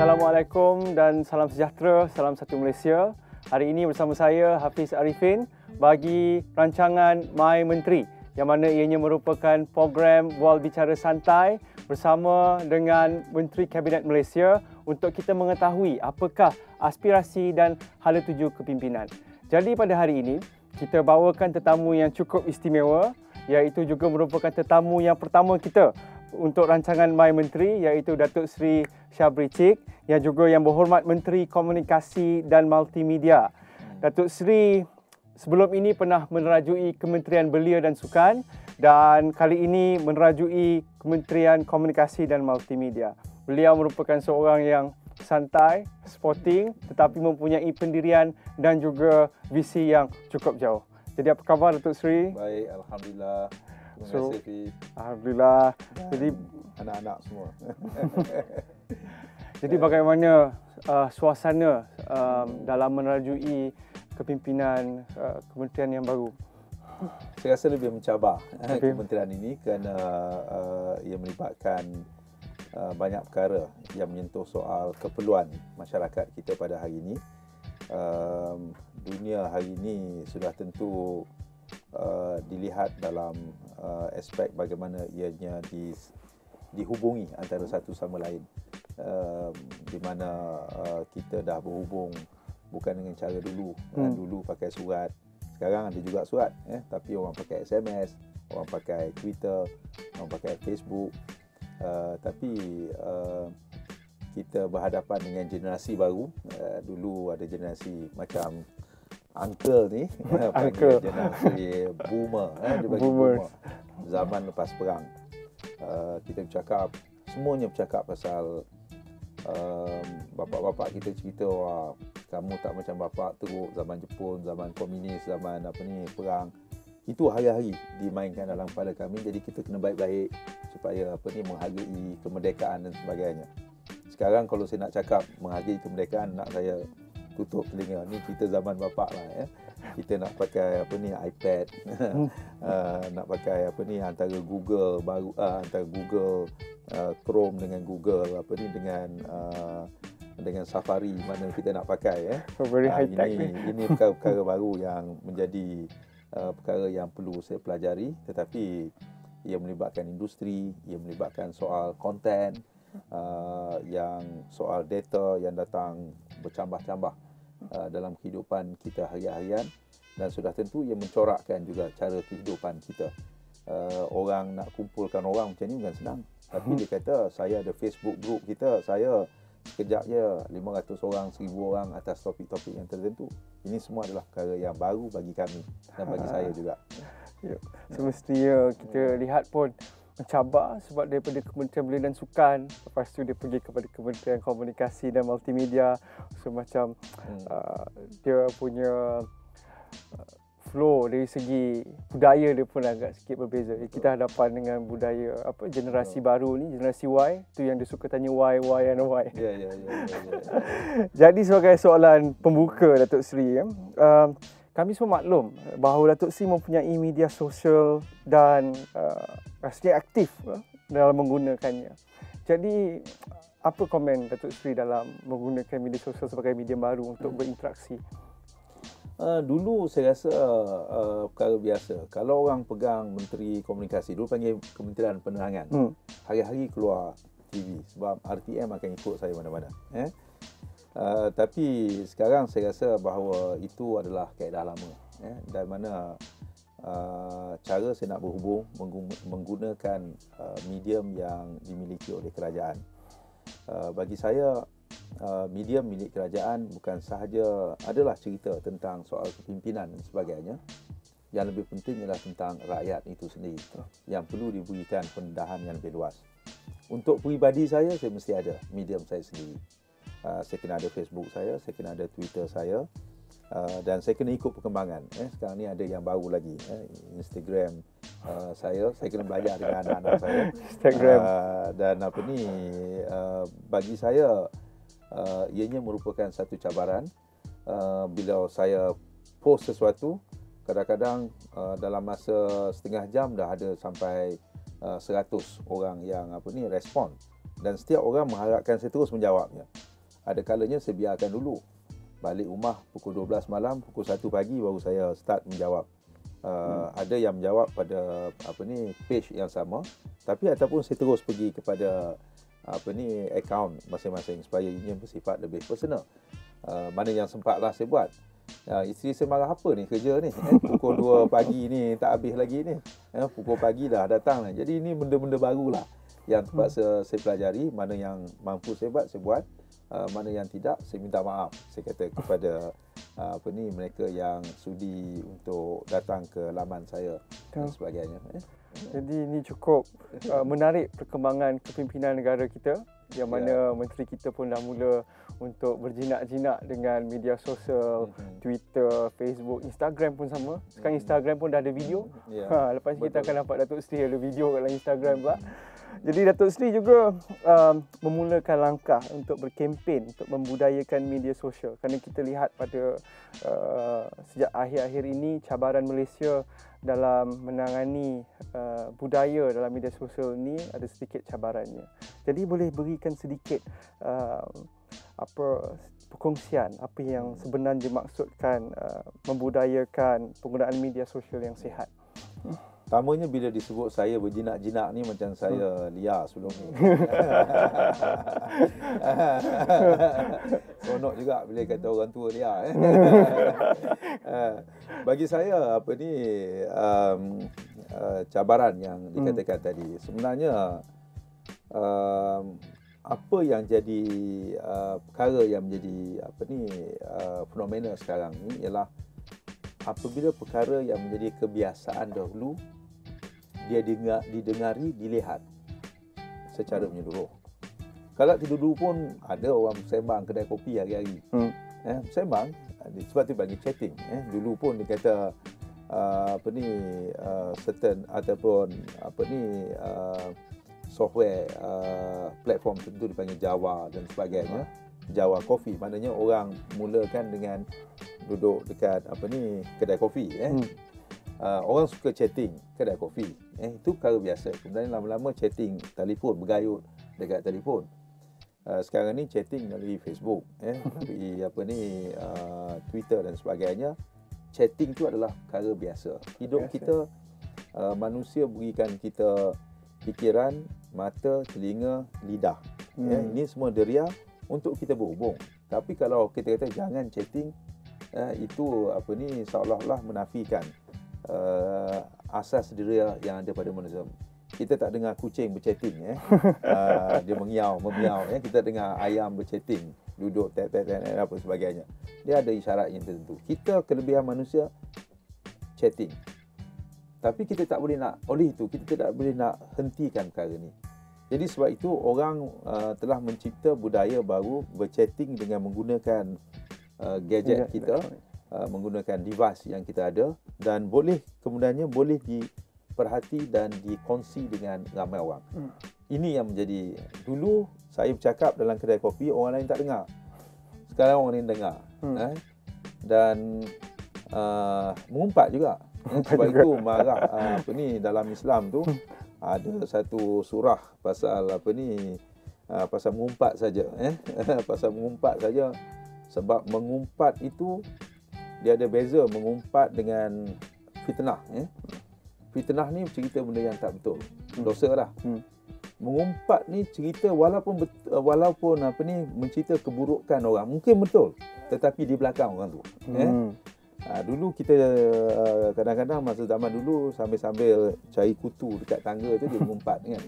Assalamualaikum dan salam sejahtera, salam satu Malaysia. Hari ini bersama saya Hafiz Arifin bagi rancangan My Menteri yang mana ianya merupakan program Bual Bicara Santai bersama dengan Menteri Kabinet Malaysia untuk kita mengetahui apakah aspirasi dan hala tuju kepimpinan. Jadi pada hari ini kita bawakan tetamu yang cukup istimewa, iaitu juga merupakan tetamu yang pertama kita untuk rancangan My Menteri, iaitu Datuk Seri Syabri Cik yang juga yang berhormat Menteri Komunikasi dan Multimedia. Datuk Seri sebelum ini pernah menerajui Kementerian Belia dan Sukan dan kali ini menerajui Kementerian Komunikasi dan Multimedia. Beliau merupakan seorang yang santai, sporting tetapi mempunyai pendirian dan juga visi yang cukup jauh. Jadi apa khabar Datuk Seri? Baik, Alhamdulillah. Terima kasih, Fi. Alhamdulillah. Jadi anak-anak semua. Jadi bagaimana suasana dalam menerajui kepimpinan kementerian yang baru? Saya rasa lebih mencabar kementerian ini kerana ia melibatkan banyak perkara yang menyentuh soal keperluan masyarakat kita pada hari ini. Dunia hari ini sudah tentu dilihat dalam aspek bagaimana ianya dihubungi antara satu sama lain, di mana kita dah berhubung bukan dengan cara dulu. Dulu pakai surat, sekarang ada juga surat, tapi orang pakai SMS, orang pakai Twitter, orang pakai Facebook. Tapi kita berhadapan dengan generasi baru. Dulu ada generasi macam uncle ni, panggil generasi boomer, dia bagi boomer. Zaman lepas perang. Kita bercakap, semuanya bercakap pasal bapa-bapa kita cerita, wah, kamu tak macam bapa teruk zaman Jepun, zaman komunis, zaman perang. Itu hari-hari dimainkan dalam kepala kami. Jadi kita kena baik-baik supaya menghargai kemerdekaan dan sebagainya. Sekarang kalau saya nak cakap menghargai kemerdekaan, nak saya tutup telinga. Ni cerita zaman bapak lah, ya. Kita nak pakai iPad, nak pakai antara Google baru, antara Google Chrome dengan Google dengan Safari, mana kita nak pakai, very high tech ini perkara-perkara baru yang menjadi perkara yang perlu saya pelajari, tetapi ia melibatkan industri, ia melibatkan soal konten, yang soal data yang datang bercambah-cambah dalam kehidupan kita harian, dan sudah tentu ia mencorakkan juga cara kehidupan kita. Orang nak kumpulkan orang macam ni bukan senang, tapi dia kata saya ada Facebook group kita, saya sekejap je 500 orang, 1000 orang atas topik-topik yang tertentu. Ini semua adalah perkara yang baru bagi kami dan bagi saya juga. Semestinya kita lihat pun mencabar sebab daripada Kementerian Belia dan Sukan, lepas tu dia pergi kepada Kementerian Komunikasi dan Multimedia. So macam dia punya flow dari segi budaya dia pun agak sikit berbeza. Kita hadapan dengan budaya generasi baru ni, generasi Y, tu yang dia suka tanya why and why. Ya. Jadi sebagai soalan pembuka Datuk Seri, kami semua maklum bahawa Datuk Seri mempunyai media sosial dan rasanya aktif dalam menggunakannya. Jadi apa komen Datuk Seri dalam menggunakan media sosial sebagai media baru untuk berinteraksi? Dulu saya rasa perkara biasa. Kalau orang pegang Menteri Komunikasi, dulu panggil Kementerian Penerangan, hari-hari keluar TV sebab RTM akan ikut saya mana-mana. Tapi sekarang saya rasa bahawa itu adalah kaedah lama, dan mana cara saya nak berhubung menggunakan medium yang dimiliki oleh kerajaan. Bagi saya, medium milik kerajaan bukan sahaja adalah cerita tentang soal kepimpinan dan sebagainya. Yang lebih penting ialah tentang rakyat itu sendiri yang perlu diberikan pendedahan yang lebih luas. Untuk peribadi saya mesti ada medium saya sendiri. Saya kena ada Facebook saya kena ada Twitter saya, dan saya kena ikut perkembangan. Sekarang ni ada yang baru lagi, Instagram saya kena belajar dengan anak-anak saya. Instagram. Dan bagi saya ianya merupakan satu cabaran. Bila saya post sesuatu, kadang-kadang dalam masa setengah jam dah ada sampai 100 orang yang respon, dan setiap orang mengharapkan saya terus menjawabnya. ada kalanya saya biarkan dulu. Balik rumah pukul 12 malam, pukul 1 pagi baru saya start menjawab. Ada yang menjawab pada page yang sama, tapi ataupun saya terus pergi kepada akaun masing-masing supaya ini bersifat lebih personal. Mana yang sempatlah saya buat. Isteri saya marah, apa ni kerja ni, pukul 2 pagi ni tak habis lagi ni, pukul pagi dah datang lah. Jadi ini benda-benda barulah yang terpaksa saya pelajari. Mana yang mampu saya buat, mana yang tidak saya minta maaf, saya kata kepada mereka yang sudi untuk datang ke laman saya dan sebagainya. Jadi ini cukup menarik perkembangan kepimpinan negara kita, yang mana menteri kita pun dah mula untuk berjinak-jinak dengan media sosial, Twitter, Facebook, Instagram pun sama. Sekarang Instagram pun dah ada video. Lepas ni kita akan nampak Datuk Seri ada video dalam Instagram pula. Jadi Datuk Seri juga memulakan langkah untuk berkempen untuk membudayakan media sosial, kerana kita lihat pada sejak akhir-akhir ini cabaran Malaysia dalam menangani budaya dalam media sosial ini ada sedikit cabarannya. Jadi boleh berikan sedikit perkongsian apa yang sebenarnya dimaksudkan membudayakan penggunaan media sosial yang sihat. Pertamanya bila disebut saya berjinak-jinak ni macam saya liar sebelum ni. Sonok juga bila kata orang tua liar. Bagi saya cabaran yang dikatakan tadi, sebenarnya apa yang jadi perkara yang menjadi fenomena sekarang ni ialah apabila perkara yang menjadi kebiasaan dahulu dia didengari, dilihat secara menyeluruh. Kalau dulu pun ada orang sembang kedai kopi hari-hari. Sembang, sebab tu bagi chatting. Dulu pun dia kata certain ataupun software platform tertentu dipanggil Java dan sebagainya. Java Coffee, maknanya orang mulakan dengan duduk dekat kedai kopi. Orang suka chatting kedai kopi. Itu perkara biasa. Kemudian lama-lama chatting telefon, bergayut dekat telefon. Sekarang ni chatting melalui Facebook, melalui Twitter dan sebagainya. Chatting tu adalah perkara biasa. Hidup kita, manusia berikan kita fikiran, mata, telinga, lidah. Ini semua deria untuk kita berhubung. Tapi kalau kita kata jangan chatting, itu seolah-olah menafikan asas deria yang ada pada manusia. Kita tak dengar kucing berchatting, dia mengiau, memiau. Kita dengar ayam berchatting, duduk apa sebagainya. Dia ada isyarat yang tertentu. Kita kelebihan manusia chatting. Tapi kita tak boleh nak, oleh itu kita tidak boleh nak hentikan perkara ni. Jadi sebab itu orang telah mencipta budaya baru berchatting dengan menggunakan gadget kita, menggunakan device yang kita ada, dan kemudiannya boleh diperhati dan dikongsi dengan ramai orang. Ini yang menjadi, dulu saya bercakap dalam kedai kopi, orang lain tak dengar. Sekarang orang lain dengar. Dan mengumpat juga. Sebab itu marah dalam Islam tu ada satu surah pasal pasal mengumpat saja. Pasal mengumpat saja. Sebab mengumpat itu dia ada beza mengumpat dengan fitnah. Fitnah ni cerita benda yang tak betul, dosa dah. Mengumpat ni cerita walaupun mencerita keburukan orang, mungkin betul, tetapi di belakang orang tu. Dulu kita kadang-kadang masa zaman dulu sambil cari kutu dekat tangga tu dia mengumpat kan.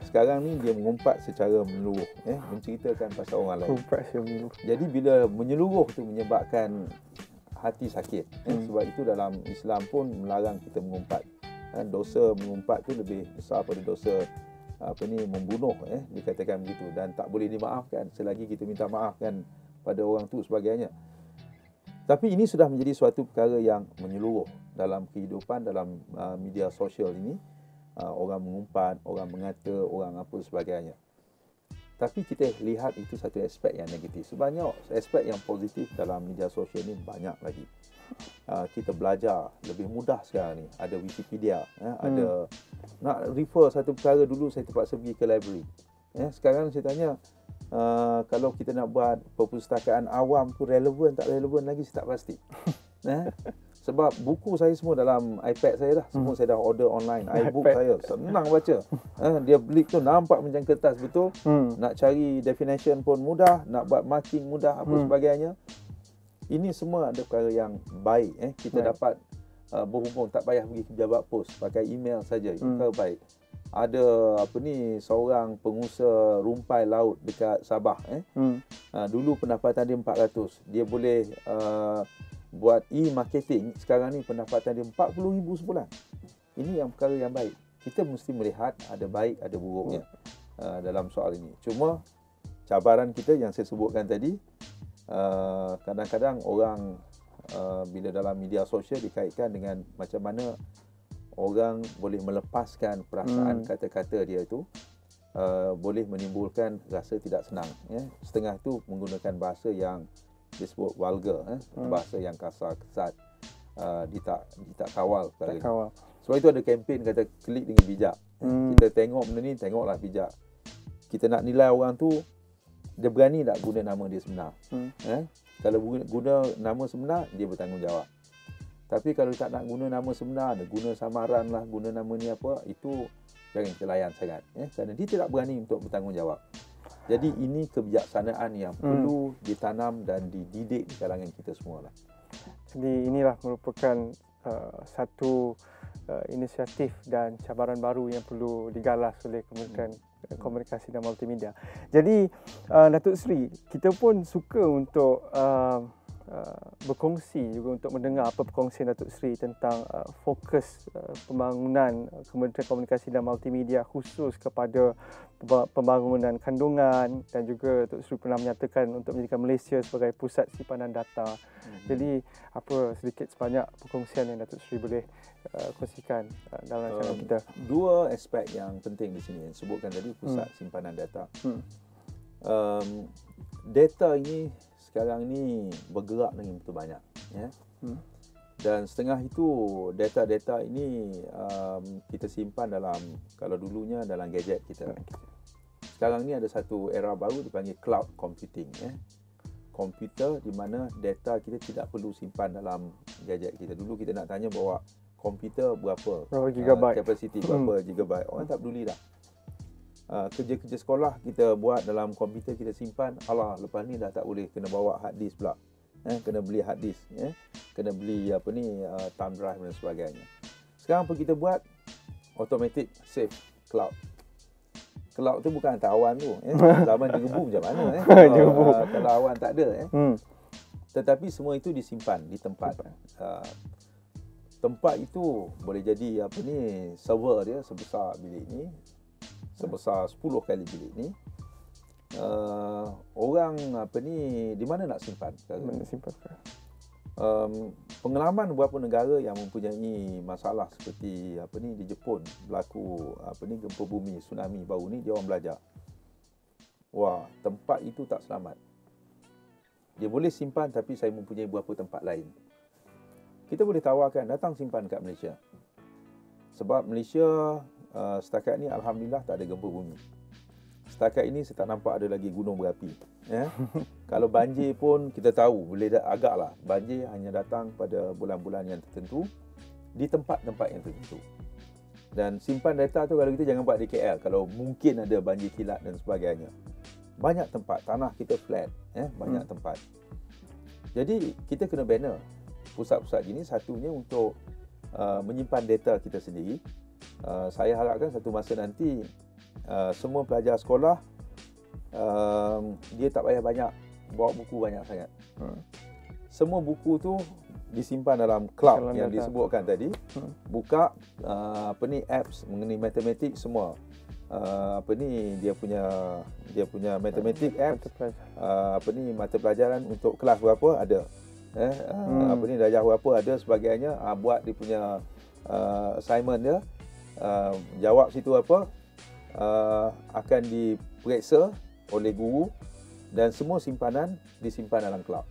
Sekarang ni dia mengumpat secara menyeluruh, menceritakan pasal orang lain. Jadi bila menyeluruh tu menyebabkan hati sakit. Sebab itu dalam Islam pun melarang kita mengumpat. Dosa mengumpat tu lebih besar pada dosa membunuh, dikatakan begitu, dan tak boleh dimaafkan selagi kita minta maafkan pada orang tu sebagainya. Tapi ini sudah menjadi suatu perkara yang menyeluruh dalam kehidupan, dalam media sosial ini. Orang mengumpat, orang mengata, orang apa sebagainya. Tapi kita lihat itu satu aspek yang negatif. Sebenarnya aspek yang positif dalam media sosial ini banyak lagi. Kita belajar lebih mudah sekarang ni. Ada Wikipedia, ada nak refer satu perkara, dulu saya terpaksa pergi ke library. Sekarang saya tanya, Kalau kita nak buat perpustakaan awam tu relevan tak relevan lagi saya tak pasti. Sebab buku saya semua dalam iPad saya dah. Semua saya dah order online. iBook saya senang baca. Dia beli tu nampak macam kertas betul. Nak cari definition pun mudah, nak buat marking mudah apa sebagainya. Ini semua ada perkara yang baik. Kita dapat berhubung, tak payah pergi ke pejabat pos, pakai email saja. Itu perkara baik. Ada seorang pengusaha rumpai laut dekat Sabah. Dulu pendapatan dia 400. Dia boleh buat e-marketing. Sekarang ni pendapatan dia 40,000 sebulan. Ini yang perkara yang baik. Kita mesti melihat ada baik, ada buruknya dalam soal ini. Cuma cabaran kita yang saya sebutkan tadi, kadang-kadang orang bila dalam media sosial dikaitkan dengan macam mana orang boleh melepaskan perasaan kata-kata dia itu, boleh menimbulkan rasa tidak senang. Setengah tu menggunakan bahasa yang disebut vulgar, bahasa yang kasar, kesat, tak kawal. Sebab itu ada kempen kata klik dengan bijak. Kita tengok benda ni, tengoklah bijak. Kita nak nilai orang tu, dia berani tak guna nama dia sebenar. Kalau guna nama sebenar, dia bertanggungjawab. Tapi kalau tak nak guna nama sebenar, dia guna samaran lah, guna nama ni apa, itu jangan kita layan sangat. Kerana dia tidak berani untuk bertanggungjawab. Jadi ini kebijaksanaan yang perlu ditanam dan dididik di kalangan kita semua lah. Jadi inilah merupakan satu inisiatif dan cabaran baru yang perlu digalas oleh Kementerian Komunikasi dan Multimedia. Jadi Datuk Seri, kita pun suka untuk berkongsi juga untuk mendengar apa perkongsian Datuk Seri tentang fokus pembangunan Kementerian Komunikasi dan Multimedia khusus kepada pembangunan kandungan, dan juga Datuk Seri pernah menyatakan untuk menjadikan Malaysia sebagai pusat simpanan data. Jadi apa sedikit sebanyak perkongsian yang Datuk Seri boleh kongsikan dalam rancangan kita? Dua aspek yang penting di sini yang sebutkan tadi, pusat simpanan data. Data ini sekarang ni bergerak dengan begitu banyak, dan setengah itu data-data ini kita simpan dalam, kalau dulunya dalam gadget kita. Sekarang ni ada satu era baru dipanggil cloud computing. Komputer di mana data kita tidak perlu simpan dalam gadget kita. Dulu kita nak tanya bawa komputer berapa gigabyte, kapasiti berapa gigabyte, orang tak peduli dah. Kerja-kerja sekolah kita buat dalam komputer, kita simpan. Lepas ni dah tak boleh, kena bawa hard disk pula. Kena beli hard disk, kena beli thumb drive dan sebagainya. Sekarang apa kita buat? Automatic save cloud. Cloud tu bukan hantar awan tu. Zaman jegebu macam mana? Kalau awan tak ada. Tetapi semua itu disimpan di tempat. Tempat itu boleh jadi server dia sebesar bilik ni, sebesar 10 kali bilik ni. Orang di mana nak simpan? Mana simpan? Pengalaman beberapa negara yang mempunyai masalah seperti di Jepun berlaku gempa bumi, tsunami baru ni, dia orang belajar. Tempat itu tak selamat. Dia boleh simpan, tapi saya mempunyai beberapa tempat lain. Kita boleh tawarkan datang simpan kat Malaysia. Sebab Malaysia setakat ni alhamdulillah tak ada gempa bumi. Setakat ini saya tak nampak ada lagi gunung berapi. Kalau banjir pun kita tahu boleh agaklah banjir hanya datang pada bulan-bulan yang tertentu di tempat-tempat yang tertentu. Dan simpan data tu kalau kita jangan buat di KL, kalau mungkin ada banjir kilat dan sebagainya. Banyak tempat, tanah kita flat, banyak tempat. Jadi kita kena banner pusat-pusat gini, satunya untuk menyimpan data kita sendiri. Saya harapkan satu masa nanti semua pelajar sekolah dia tak payah banyak bawa buku banyak sangat. Semua buku tu disimpan dalam cloud yang disebutkan tadi. Buka apps mengenai matematik semua. Dia punya matematik apps, mata pelajaran untuk kelas berapa ada. Darjah berapa ada sebagainya. Buat dia punya assignment dia. Jawab situ apa, akan diperiksa oleh guru, dan semua simpanan disimpan dalam cloud.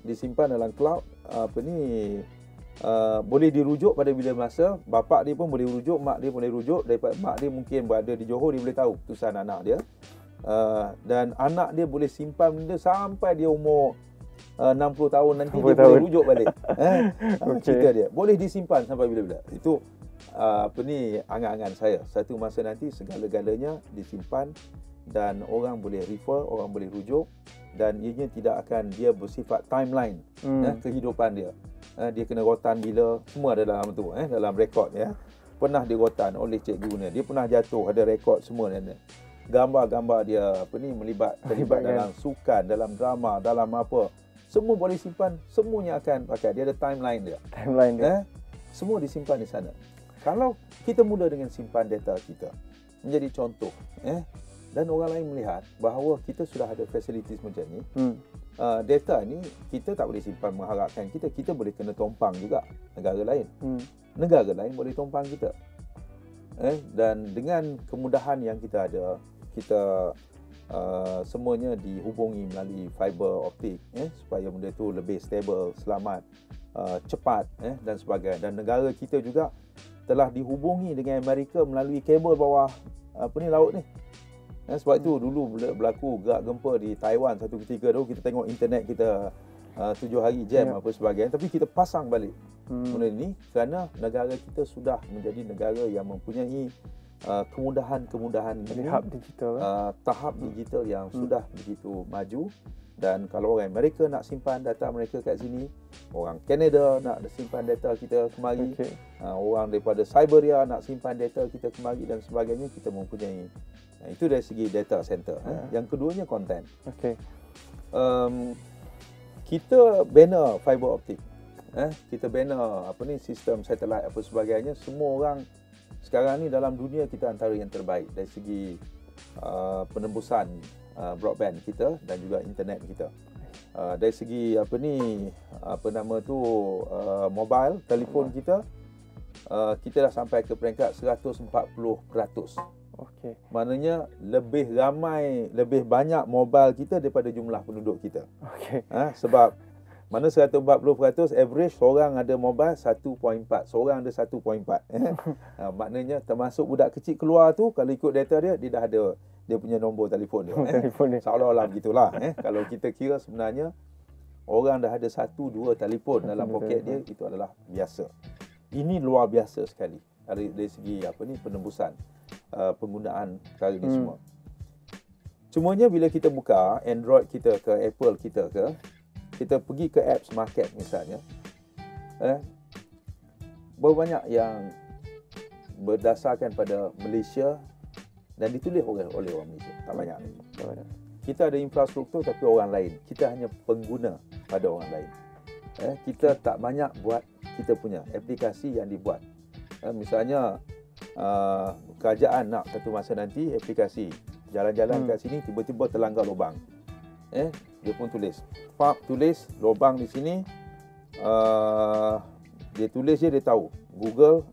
Disimpan dalam cloud. Boleh dirujuk pada bila masa. Bapa dia pun boleh rujuk, mak dia boleh rujuk. Daripada mak dia mungkin berada di Johor, dia boleh tahu keputusan anak dia. Dan anak dia boleh simpan benda sampai dia umur 60 tahun nanti 60 dia tahun. boleh rujuk balik. Okey. Cerita dia boleh disimpan sampai bila-bila. Itu angan-angan saya. Satu masa nanti segala-galanya disimpan dan orang boleh refer, orang boleh rujuk, dan ianya tidak akan dia bersifat timeline kehidupan dia. Dia kena rotan bila, semua ada dalam tu, dalam rekod ya. Pernah dirotan oleh cikgu dia pernah jatuh, ada rekod semua dia. Gambar-gambar dia terlibat dalam sukan, dalam drama, dalam apa, semua boleh simpan, semuanya akan pakai. Dia ada timeline dia. Timeline dia. Semua disimpan di sana. Kalau kita mula dengan simpan data kita, menjadi contoh, dan orang lain melihat bahawa kita sudah ada facilities macam ni, data ni kita tak boleh simpan mengharapkan kita boleh kena tompang juga negara lain. Negara lain boleh tompang kita. Dan dengan kemudahan yang kita ada, kita semuanya dihubungi melalui fiber optik, supaya benda tu lebih stable, selamat, cepat, dan sebagainya. Dan negara kita juga telah dihubungi dengan Amerika melalui kabel bawah laut ni. Sebab itu dulu berlaku gerak gempa di Taiwan satu ketika tu, kita tengok internet kita 7 hari jam apa sebagainya, tapi kita pasang balik benda ni kerana negara kita sudah menjadi negara yang mempunyai kemudahan-kemudahan ini, tahap digital yang sudah begitu maju. Dan kalau orang Amerika nak simpan data mereka kat sini, orang Canada nak simpan data kita kemari, orang daripada Siberia nak simpan data kita kemari dan sebagainya, kita mempunyai. Itu dari segi data center. Yang keduanya konten. Kita bina fiber optik, kita bina sistem satelit apa sebagainya. Semua orang sekarang ni dalam dunia kita antara yang terbaik dari segi penembusan broadband kita dan juga internet kita. Dari segi mobile telefon kita, kita dah sampai ke peringkat 140%. Maknanya lebih banyak mobile kita daripada jumlah penduduk kita. Sebab mana 140% average seorang ada mobile 1.4. Seorang ada 1.4. Maknanya termasuk budak kecil keluar tu, kalau ikut data dia dah ada dia punya nombor telefon dia. Seolah-olah begitulah. Kalau kita kira sebenarnya orang dah ada 1-2 telefon dalam poket dia, itu adalah biasa. Ini luar biasa sekali dari segi penembusan penggunaan perkara ini semua. Cumanya bila kita buka Android kita ke Apple kita ke, kita pergi ke apps market misalnya, berapa banyak yang berdasarkan pada Malaysia dan ditulis oleh orang Malaysia? Tak banyak lagi. Kita ada infrastruktur tapi orang lain. Kita hanya pengguna pada orang lain. Kita tak banyak buat kita punya aplikasi yang dibuat. Misalnya kerajaan nak satu masa nanti aplikasi jalan-jalan kat sini, tiba-tiba terlanggar lubang. Dia pun tulis lubang di sini. Dia tulis je, dia tahu Google